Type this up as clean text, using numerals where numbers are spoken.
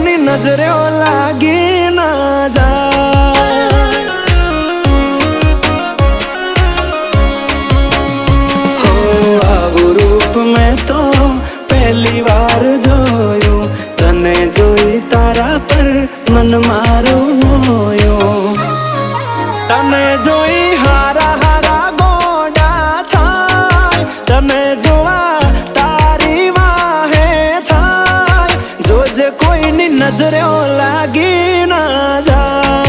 કોઈની નજરે લાગી ના જાય। હો આવું રૂપ મેં તો પહેલી વાર જોયું, તને જોઈ તારા પર મન મારું મોયું। તને જોઈ હારા હારા ગોડા થાય, તને જોવા તારી વાહે થાય, જોજે કોઈની નજરે લાગી ના જાય।